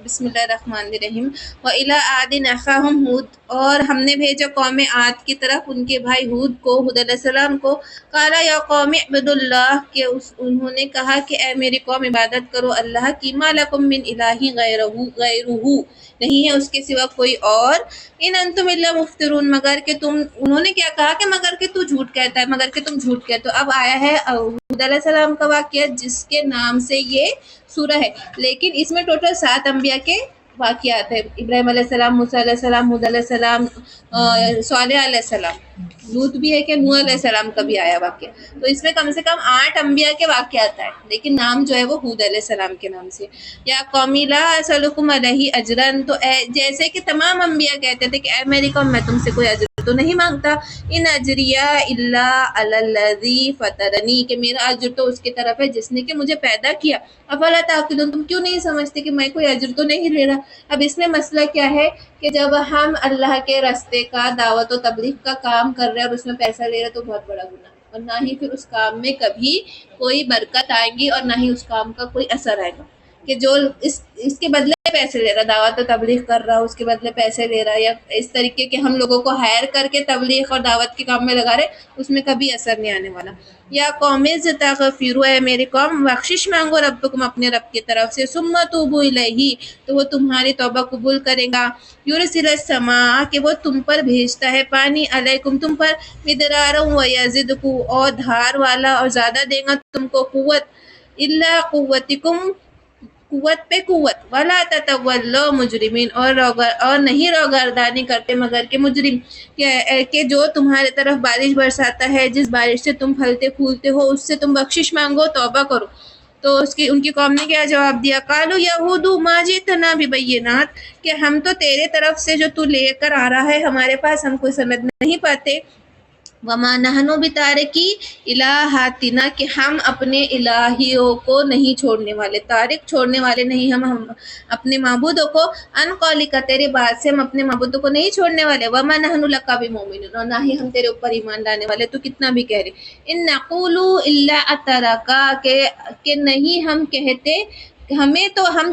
بسم اللہ الرحمن الرحیم وَإِلَىٰ عَادٍ أَخَاهُمْ هُودٍ، اور ہم نے بھیجا قوم عاد کی طرف ان کے بھائی ہود کو، ہود علیہ السلام کو۔ قَالَ يَا قَوْمِ اعْبُدُوا اللَّهَ، کہ انہوں نے کہا کہ اے میری قوم عبادت کرو اللہ کی، مَا لَكُم مِّنْ إِلَٰهٍ غَيْرُهُ، نہیں ہے اس کے سوا کوئی اور، ان انتم الا مفترون، مگر کہ تم، انہوں نے کیا کہا کہ مگر کہ تو جھوٹ کہتا ہے، مگر کہ تم جھوٹ کہتے ہو۔ اب آیا ہے ہود علیہ السلام کا واقعہ جس کے نام سے یہ سورہ ہے، لیکن اس میں ٹوٹل 7 انبیاء کے واقعات ہیں: ابراہیم علیہ السلام، موسیٰ علیہ السلام، ہود علیہ السلام، صالح علیہ السلام، لوط بھی ہے کہ نوح علیہ السلام کا بھی آیا واقعہ۔ تو اس میں کم سے کم 8 انبیاء کے واقعات ہیں، لیکن نام جو ہے وہ ہود علیہ السلام کے نام سے۔ یا قومی لا اسألکم علیہ اجرا، تو جیسے کہ تمام انبیاء کہتے تھے کہ اے میری قوم میں تم سے کوئی اجر تو نہیں مانگتا، ان اجریہ الا علی الذی فطرنی، کہ میرا اجر تو اس کی طرف ہے جس نے کہ مجھے پیدا کیا۔ افلا تعقلون، تم کیوں نہیں سمجھتے کہ میں کوئی اجر تو نہیں لے رہا۔ اب اس میں مسئلہ کیا ہے کہ جب ہم اللہ کے راستے کا دعوت و تبلیغ کا کام کر رہے ہیں اور اس میں پیسہ لے رہے ہیں تو بہت بڑا گناہ ہے، اور نہ ہی پھر اس کام میں کبھی کوئی برکت آئے گی اور نہ ہی اس کام کا کوئی اثر آئے گا، کہ جو اس کے بدلے پیسے لے رہا، دعوت و تبلیغ کر رہا، اس کے بدلے پیسے لے رہا، یا اس طریقے کے ہم لوگوں کو ہائر کر کے تبلیغ اور دعوت کے کام میں لگا رہے، اس میں کبھی اثر نہیں آنے والا۔ یا قوم استغفروا، اے میری قوم بخشش مانگو ربکم، اپنے رب کی طرف سے، ثم توبوا الیہ، تو وہ تمہاری توبہ قبول کرے گا، یرسل السماء، کہ وہ تم پر بھیجتا ہے پانی، علیکم تم پر، مدرارا ویزدکم، اور دھار والا، اور زیادہ دے گا تم کو قوت، الا قوتکم، قوت پہ قوت، ولا تتولوا مجرمین، اور نہیں روگردانی کرتے مگر کہ مجرم، کہ جو تمہارے طرف بارش برساتا ہے، جس بارش سے تم پھلتے پھولتے ہو، اس سے تم بخشش مانگو، توبہ کرو۔ تو ان کی قوم نے کیا جواب دیا؟ قالوا یہود ما جئتنا ببینات، کہ ہم تو تیرے طرف سے جو تو لے کر آ رہا ہے ہمارے پاس ہم کوئی سند نہیں پاتے، وما نحن بتارکی الہاتنا، کہ ہم اپنے الہیوں کو نہیں چھوڑنے والے، تارک چھوڑنے والے نہیں، ہم اپنے معبودوں کو، ان قولک، تیرے بات سے ہم اپنے معبودوں کو نہیں چھوڑنے والے، وما نحن لک بمؤمنین، اور نہ ہی ہم تیرے اوپر ایمان لانے والے، تو کتنا بھی کہہ رہے، ان نقول الا اترکا، کہ نہیں ہم کہتے، ہم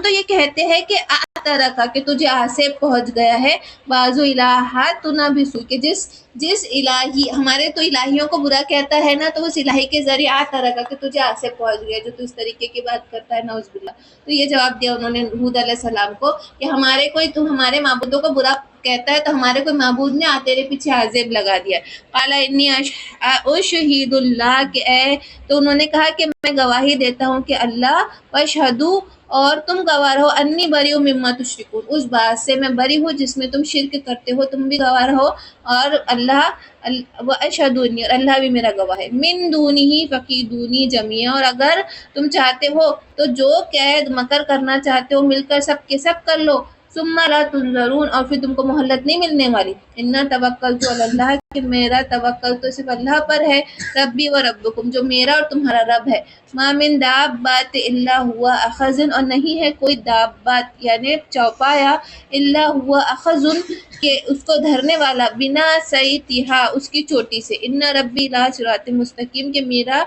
تو یہ کہتے ہیں کہ اترکا، کہ تجھے آصف پہنچ گیا ہے، بعض الہات تنبسو، کہ جس الہی، ہمارے تو الہیوں کو برا کہتا ہے نا، تو اس الہی کے ذریعے آتا رہا کہ تجھے آصف پہنچ گیا جو تو اس طریقے کی بات کرتا ہے، نعوذ باللہ۔ تو یہ جواب دیا انہوں نے ہود علیہ السلام کو کہ ہمارے معبودوں کو برا کہتا ہے تو ہمارے کوئی معبود نے تیرے پیچھے عذاب لگا دیا ہے۔ قال انی اشہد اللہ، تو انہوں نے کہا کہ میں گواہی دیتا ہوں کہ اللہ، واشہدوا، اور تم گواہ رہو، انی بریء مما تشرکون، اس بات سے میں بری ہوں جس میں تم شرک کرتے ہو، تم بھی گواہ رہو، اور واشہد انی، اور اللہ بھی میرا گواہ ہے، من دونہ فکیدونی جمیعا، اور اگر تم چاہتے ہو تو جو قید مکر کرنا چاہتے ہو مل کر سب کے سب کر لو، ثم لا تنظرون، اور پھر تم کو مہلت نہیں ملنے والی۔ انا توکلت علی اللہ، کہ میرا توکل تو صرف اللہ پر ہے، ربی و ربکم، جو میرا اور تمہارا رب ہے، ما من دابۃ الا هو اخذ، اور نہیں ہے کوئی دابت یعنی چوپایا، الا هو اخذ، کہ اس کو دھرنے والا، بنا سیتھا، اس کی چوٹی سے، ان ربی لا صراط مستقیم، کہ میرا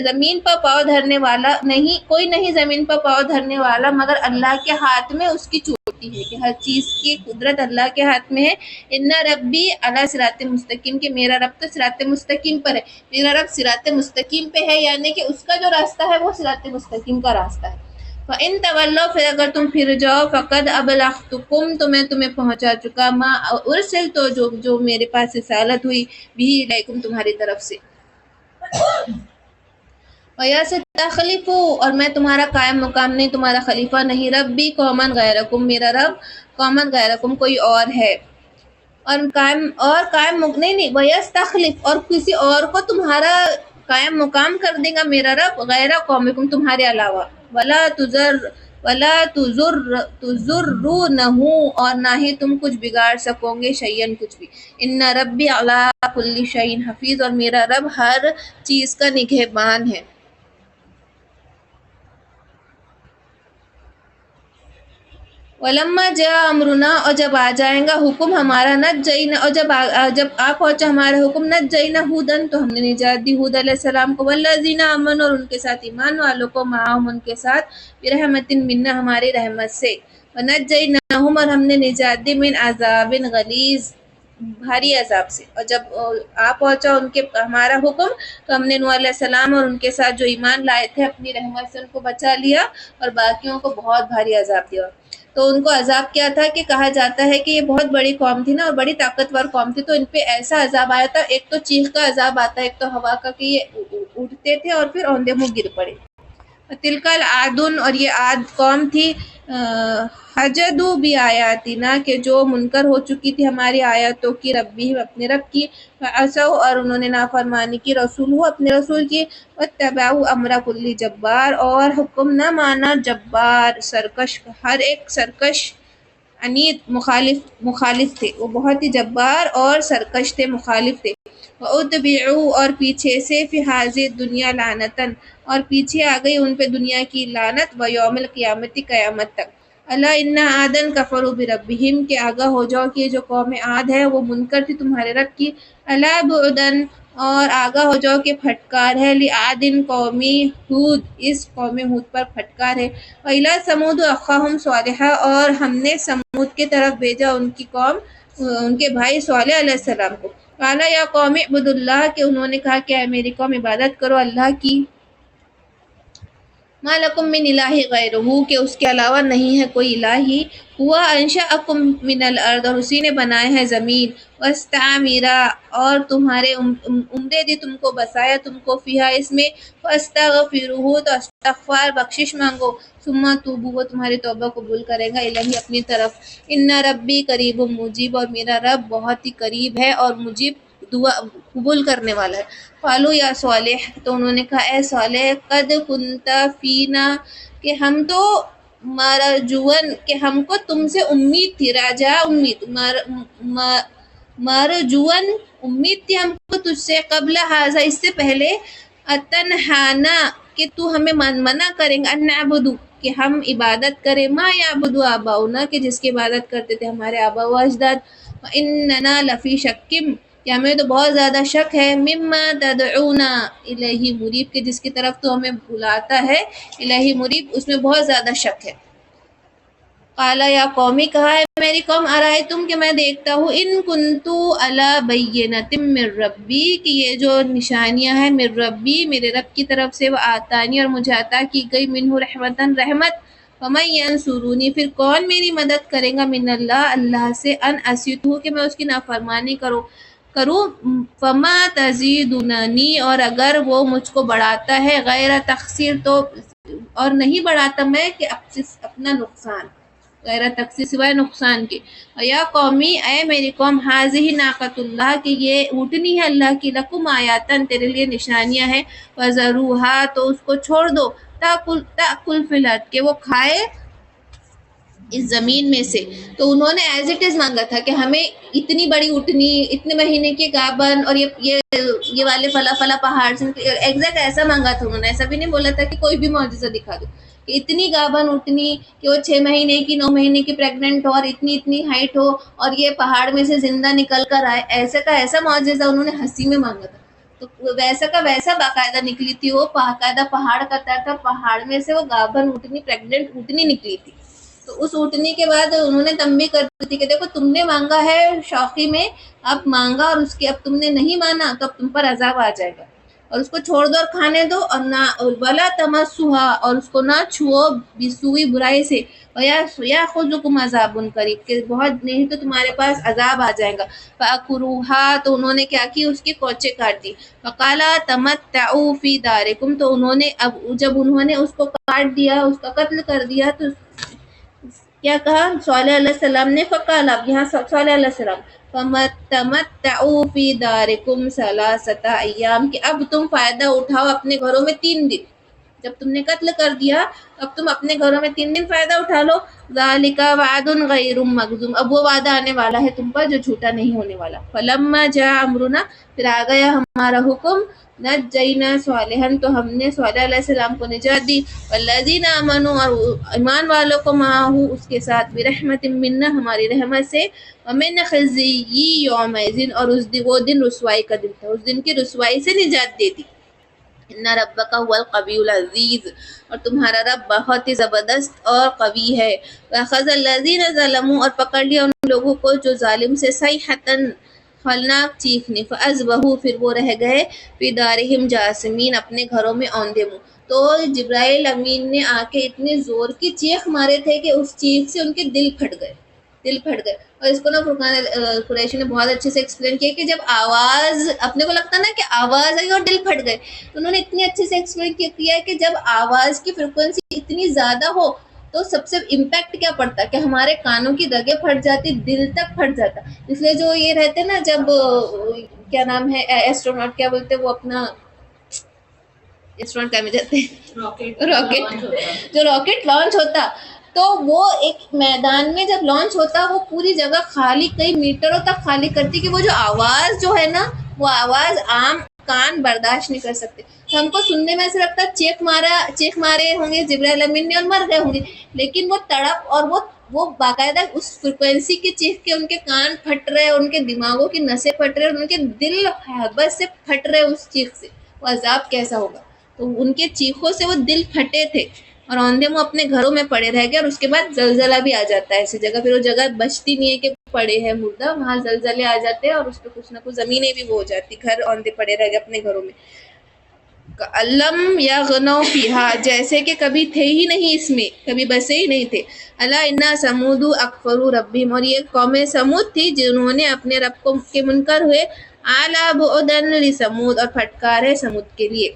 زمین پر پاؤں دھرنے والا نہیں، کوئی نہیں زمین پر پاؤں دھرنے والا مگر اللہ کے ہاتھ میں اس کی چوٹی ہے، کہ ہر چیز کی قدرت اللہ کے ہاتھ میں ہے۔ ان ربی علی صراط مستقیم، کہ میرا رب تو صراط مستقیم پر ہے، میرا رب صراط مستقیم پہ ہے، یعنی کہ اس کا جو راستہ ہے وہ صراط مستقیم کا راستہ ہے۔ فَإِن تَوَلَّوْا، پھر اگر تم پھر جاؤ، فَقَدْ أَبْلَغْتُكُمْ، تو میں تمہیں پہنچا چکا، ما ارسلت، جو میرے پاس رسالت ہوئی، بھی الیکم، تمہاری طرف سے، وَيَسْتَخْلِفُ، اور میں تمہارا قائم مقام نہیں، تمہارا خلیفہ نہیں، ربی قومًا غیرکم، میرا رب قومًا غیرکم، کوئی اور ہے، اور قائم نہیں، وَيَسْتَخْلِفُ، اور کسی اور کو تمہارا قائم مقام کر دے گا میرا رب، غیر قومکم، تمہارے علاوہ، ولا تضرونہ، اور نہ ہی تم کچھ بگاڑ سکو گے، شیئن، کچھ بھی، ان ربی علی کل شیء حفیظ، اور میرا رب ہر چیز کا نگہبان ہے۔ وَلَمَّا جَاءَ أَمْرُنَا، اور جب آ جائے گا حکم ہمارا، نجینا، اور جب آ پہنچا ہمارا حکم، نجینا ہودن، تو ہم نے نجات دی ہود علیہ السلام کو، والذین آمنوا، اور ان کے ساتھ ایمان والوں کو، معہم، ان کے ساتھ، برحمت منا، ہماری رحمت سے، ونجیناہم، اور ہم نے نجات دی، من عذاب غلیظ، بھاری عذاب سے۔ اور جب آ پہنچا ان کے ہمارا حکم تو ہم نے نوح علیہ السلام اور ان کے ساتھ جو ایمان لائے تھے اپنی رحمت سے ان کو بچا لیا اور باقیوں کو بہت بھاری عذاب دیا۔ تو ان کو عذاب کیا تھا کہ کہا جاتا ہے کہ یہ بہت بڑی قوم تھی نا اور بڑی طاقتور قوم تھی، تو ان پہ ایسا عذاب آیا تھا، ایک تو چیخ کا عذاب آتا ہے، ایک تو ہوا کا کہ یہ اٹھتے تھے اور پھر اوندے منہ گر پڑے۔ تلکل عادن، اور یہ عاد قوم تھی، حجدو بھی آیاتنا، کہ جو منکر ہو چکی تھی ہماری آیاتوں کی، ربی اپنے رب کی، فعصوا، اور انہوں نے نافرمانی کی، رسول ہو اپنے رسول کی، واتبعوا امر کل جبار، اور حکم نہ مانا جبار سرکش، ہر ایک سرکش عنید مخالف تھے، وہ بہت ہی جبار اور سرکش تھے، مخالف تھے۔ وَأُتْبِعُوا، اور پیچھے سے، فی ہذہ دنیا لعنتاً، اور پیچھے آ گئی ان پہ دنیا کی لعنت، و یوم القیامت، قیامت تک۔ الا ان عادن کفروا بربہم، کہ آگاہ ہو جاؤ کہ یہ جو قوم عاد ہے وہ منکر تھی تمہارے رب کی۔ الا بعدن، اور آگاہ ہو جاؤ کہ پھٹکار ہے، لعادن قومی ہود، اس قوم ہود پر پھٹکار ہے۔ وَإِلَىٰ ثَمُودَ أَخَاهُمْ صَالِحًا، اور ہم نے سمود کی طرف بھیجا ان کی قوم، ان کے بھائی صالح علیہ السلام کو۔ قَالَ يَا قَوْمِ اعْبُدُوا اللَّهَ، کہ انہوں نے کہا کہ اے میری قوم عبادت کرو اللہ کی، مَا لَكُم مِّنْ إِلَٰهٍ غَيْرُهُ، کہ اس کے علاوہ نہیں ہے کوئی الہ ہی، هُوَ أَنشَأَكُم مِّنَ الْأَرْضِ، اور اسی نے بنایا ہے زمین، وَاسْتَعْمِرَا، اور تمہارے عمرے دی، تم کو بسایا تم کو، فیہا، اس میں، فَاسْتَغْفِرُوهُ، تو استغفار بخشش مانگو، ثُمَّ تُوبُوا، وہ تمہاری توبہ قبول کرے گا، الہی اپنی طرف، اِنَّ رَبِّی قَرِیبٌ مُجِیبٌ، اور میرا رب بہت ہی قریب ہے اور مجیب دعا قبول کرنے والا ہے۔ قالوا یا صالح، تو انہوں نے کہا اے صالح، قد کنت فینا، کہ ہم تو مرجون، کہ ہم کو تم سے امید تھی، راجا امید، مرجون امید تھی ہم کو تجھ سے، قبل ھذا، اس سے پہلے، اتنہانا، کہ تو ہمیں منع کریں گا، ان نعبد، کہ ہم عبادت کریں، ما یعبد آباؤنا، کہ جس کی عبادت کرتے تھے ہمارے آبا و اجداد، واننا لفی شک، کہ ہمیں تو بہت زیادہ شک ہے، مما تدعونا الیہ مریب، کہ جس کی طرف تو ہمیں بلاتا ہے، الہی مریب، اس میں بہت زیادہ شک ہے۔ قالا یا قومی، کہا ہے میری قوم، ارائیتم، کہ میں دیکھتا ہوں، ان کنتو علی بینۃ من ربی، کہ یہ جو نشانیاں ہیں من ربی، میرے رب کی طرف سے، وہ آتانی، اور مجھے عطا کی گئی، منہ رحمتاً، رحمت، فمن ینصرونی، پھر کون میری مدد کرے گا، من اللہ، اللہ سے، ان عصیتہ، کہ میں اس کی نافرمانی کروں، فما تزیدوننی، اور اگر وہ مجھ کو بڑھاتا ہے، غیر تقصیر، تو اور نہیں بڑھاتا میں کہ اپنا نقصان، غیر تقصیر سوائے نقصان کے۔ یا قومی، اے میری قوم، حاضہ ناقۃ اللہ، کہ یہ اونٹنی ہے اللہ کی، لکم آیاتن، تیرے لیے نشانیاں ہیں، وذروہا، تو اس کو چھوڑ دو، تأکل فی الارض، کہ وہ کھائے اس زمین میں سے۔ تو انہوں نے ایز اٹ از مانگا تھا کہ ہمیں اتنی بڑی اٹھنی، اتنے مہینے کی گابن، اور یہ والے فلا فلا پہاڑ سے، ایگزیکٹ ایسا مانگا تھا انہوں نے، ایسا بھی نہیں بولا تھا کہ کوئی بھی معجزہ دکھا دو، کہ اتنی گابن اٹھنی کہ وہ 6 مہینے کی، 9 مہینے کی پریگننٹ ہو، اور اتنی ہائٹ ہو، اور یہ پہاڑ میں سے زندہ نکل کر آئے، ایسا کا ایسا معجزہ انہوں نے ہنسی میں مانگا تھا۔ تو ویسا کا ویسا باقاعدہ نکلی تھی، وہ باقاعدہ پہاڑ کا تھا، پہاڑ میں سے وہ گابن اٹھنی، پریگننٹ اٹھنی نکلی تھی۔ تو اس اٹھنی کے بعد انہوں نے تنبیہ کر دی تھی کہ دیکھو تم نے مانگا ہے شوخی میں، اب مانگا اور اس کی اب تم نے نہیں مانا تو اب تم پر عذاب آ جائے گا، اور اس کو چھوڑ دو اور کھانے دو، اور نہ ولا تمسوہا، اور اس کو نہ چھو، بسوئی، برائی سے، یاخذکم عذاب قریب، کہ بہت نہیں تو تمہارے پاس عذاب آ جائے گا۔ فاکروہا، تو انہوں نے کیا کی، اس کی کوچے کاٹ دی۔ فقالا تمتعوا فی دارکم، تو انہوں نے اب جب انہوں نے اس کو کاٹ دیا، اس کا قتل کر دیا، تو کیا کہا صالح علیہ السلام نے، فقال، اب یہاں صالح علیہ السلام، تمتعوا فی دارکم ثلاثۃ ایام، کہ اب تم فائدہ اٹھاؤ اپنے گھروں میں 3 دن، جب تم نے قتل کر دیا اب تم اپنے گھروں میں 3 دن فائدہ اٹھا لو، ذالک وعد غیر مکذوب، اب وہ وعدہ آنے والا ہے تم پر جو جھوٹا نہیں ہونے والا۔ فلما جاء امرنا، پھر آ گیا ہمارا حکم، نجینا صالحا، تو ہم نے صالح علیہ السلام کو نجات دی، والذین آمنوا، اور ایمان والوں کو، معہ، اس کے ساتھ، برحمت منا، ہماری رحمت سے، ومن خزی یومئذ، اور وہ دن رسوائی کا دن تھا، اس دن کی رسوائی سے نجات دے دی۔ ان ربک هو القوی العزیز، اور تمہارا رب بہت ہی زبردست اور قوی ہے۔ واخذ الذین ظلموا، اور پکڑ لیا ان لوگوں کو جو ظالم سے، صیحۃ ہولناک چیخ نے، فاصبحوا، پھر وہ رہ گئے، فی دارہم جاثمین، اپنے گھروں میں اوندے منہ۔ تو جبرائیل امین نے آ کے اتنے زور کی چیخ مارے تھے کہ اس چیخ سے ان کے دل پھٹ گئے، دل پھٹ گئے۔ اور اس کو نا فرقان قریشی نے بہت اچھے سے ایکسپلین کیا کہ جب آواز، اپنے کو لگتا نا کہ آواز آئی اور دل پھٹ گئے، تو انہوں نے اتنے اچھے سے ایکسپلین کیا ہے کہ جب آواز کی فریکوینسی اتنی زیادہ ہو تو سب سے امپیکٹ کیا پڑتا ہے کہ ہمارے کانوں کی رگیں پھٹ جاتی، دل تک پھٹ جاتا۔ اس لیے جو یہ رہتے نا، جب کیا نام ہے، ایسٹرونٹ کیا بولتے ہیں وہ اپنا، اسٹرونٹ کیا میں جاتے ہیں، راکٹ، جو راکٹ لانچ ہوتا، تو وہ ایک میدان میں جب لانچ ہوتا، وہ پوری جگہ خالی، کئی میٹروں تک خالی کرتی کہ وہ جو آواز جو ہے نا، وہ آواز عام کان برداشت نہیں کر سکتے۔ تو ہم کو سننے میں ایسا لگتا ہے چیخ مارے ہوں گے جبرائیل امین نے اور مر گئے ہوں گے، لیکن وہ تڑپ اور وہ باقاعدہ اس فریکوینسی کی چیخ کے ان کے کان پھٹ رہے، ان کے دماغوں کی نسیں پھٹ رہے، اور ان کے دل حبس سے پھٹ رہے اس چیخ سے۔ وہ عذاب کیسا ہوگا! تو ان کے چیخوں سے وہ دل پھٹے تھے اور اوندے منہ اپنے گھروں میں پڑے رہ گئے، اور اس کے بعد زلزلہ بھی آ جاتا ہے ایسی جگہ، پھر وہ جگہ بچتی نہیں ہے کہ پڑے ہیں مردہ، وہاں زلزلے آ جاتے ہیں اور اس پہ کچھ نہ کچھ زمینیں بھی وہ ہو جاتی، گھر اوندے پڑے رہ گئے اپنے گھروں میں۔ علم یا غنو فیہا، جیسے کہ کبھی تھے ہی نہیں اس میں، کبھی بسے ہی نہیں تھے۔ الا انا سمود اکفروا ربہم، اور یہ قوم سمود تھی جنہوں نے اپنے رب کو کے منکر ہوئے۔ اعلی بعدن لسمود، اور پھٹکار ہے سمود کے لیے۔